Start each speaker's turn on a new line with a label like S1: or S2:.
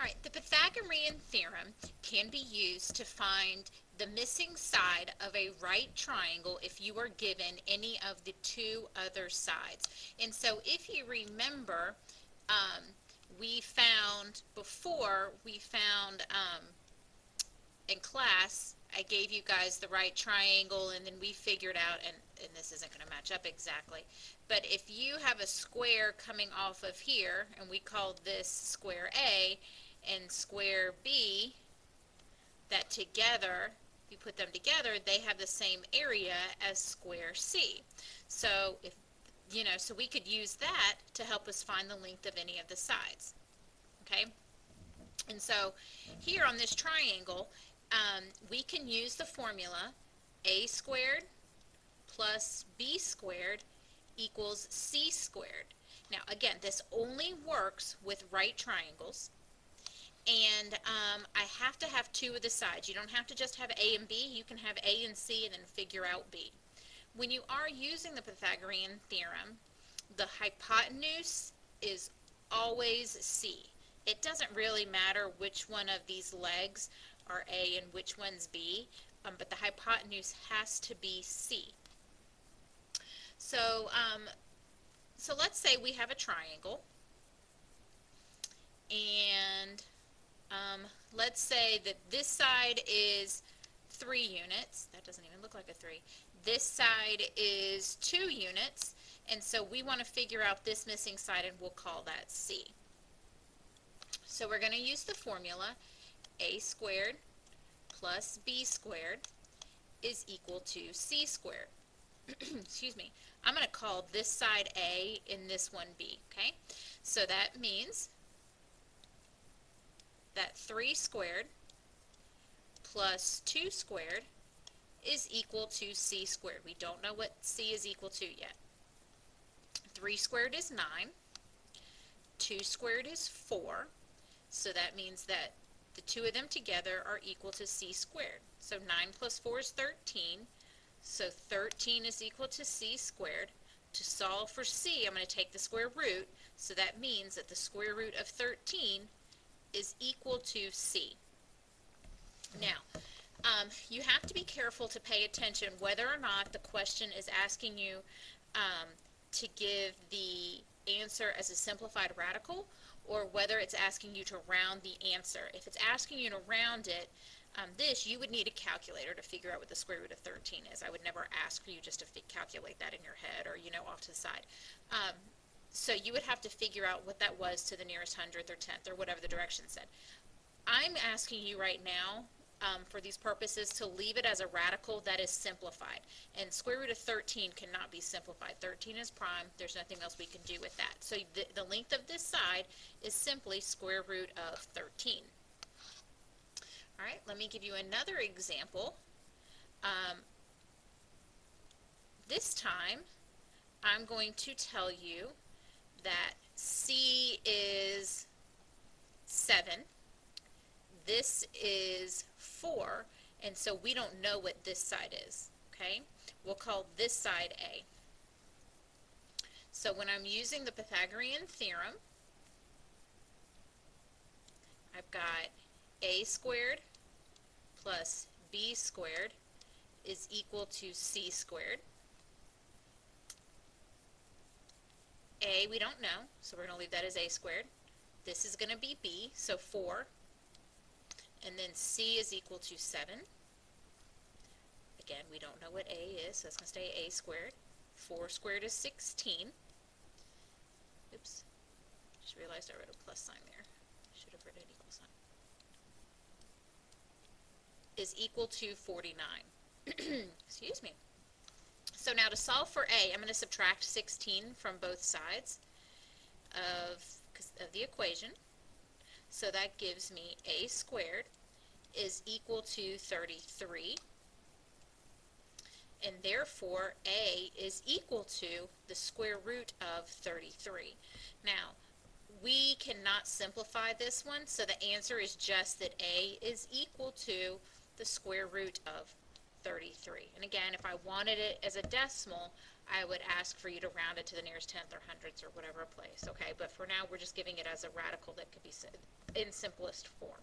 S1: Alright, the Pythagorean theorem can be used to find the missing side of a right triangle if you are given any of the two other sides. And so if you remember, we found in class, I gave you guys the right triangle, and then we figured out, and this isn't going to match up exactly, but if you have a square coming off of here, and we call this square A and square B, that together, if you put them together, they have the same area as square C. So so we could use that to help us find the length of any of the sides. Okay? And so here on this triangle, we can use the formula a squared plus b squared equals c squared. Now again, this only works with right triangles, and I have to have two of the sides. You don't have to just have a and b, you can have a and c and then figure out b. When you are using the Pythagorean theorem, the hypotenuse is always c. It doesn't really matter which one of these legs are A and which one's B, but the hypotenuse has to be C. So, so let's say we have a triangle, and let's say that this side is 3 units. That doesn't even look like a 3. This side is 2 units, and so we want to figure out this missing side, and we'll call that C. So we're going to use the formula a squared plus b squared is equal to c squared. Excuse me. I'm going to call this side A and this one B, okay? So that means that 3 squared plus 2 squared is equal to c squared. We don't know what c is equal to yet. 3 squared is 9. 2 squared is 4. So that means that the two of them together are equal to c squared. So 9 plus 4 is 13. So 13 is equal to c squared. To solve for c, I'm going to take the square root. So that means that the square root of 13 is equal to c. Now, you have to be careful to pay attention whether or not the question is asking you to give the answer as a simplified radical, or whether it's asking you to round the answer. If it's asking you to round it, you would need a calculator to figure out what the square root of 13 is. I would never ask you just to calculate that in your head or, off to the side. So you would have to figure out what that was to the nearest hundredth or tenth or whatever the direction said. I'm asking you right now, for these purposes, to leave it as a radical that is simplified. And square root of 13 cannot be simplified. 13 is prime. There's nothing else we can do with that. So the length of this side is simply square root of 13. All right, let me give you another example. This time, I'm going to tell you that C is 7. This is 4, and so we don't know what this side is, okay? We'll call this side A. So when I'm using the Pythagorean theorem, I've got a squared plus b squared is equal to c squared. A we don't know, so we're going to leave that as a squared. This is going to be b, so 4. And then c is equal to 7. Again, we don't know what a is, so it's going to stay a squared. 4 squared is 16. Oops, just realized I wrote a plus sign there. Should have written an equal sign. Is equal to 49. Excuse me. So now to solve for a, I'm going to subtract 16 from both sides of the equation. So that gives me a squared is equal to 33, and therefore a is equal to the square root of 33. Now, we cannot simplify this one, so the answer is just that a is equal to the square root of 33. And again, if I wanted it as a decimal, I would ask for you to round it to the nearest tenth or hundredths or whatever place, okay? But for now, we're just giving it as a radical that could be said in simplest form.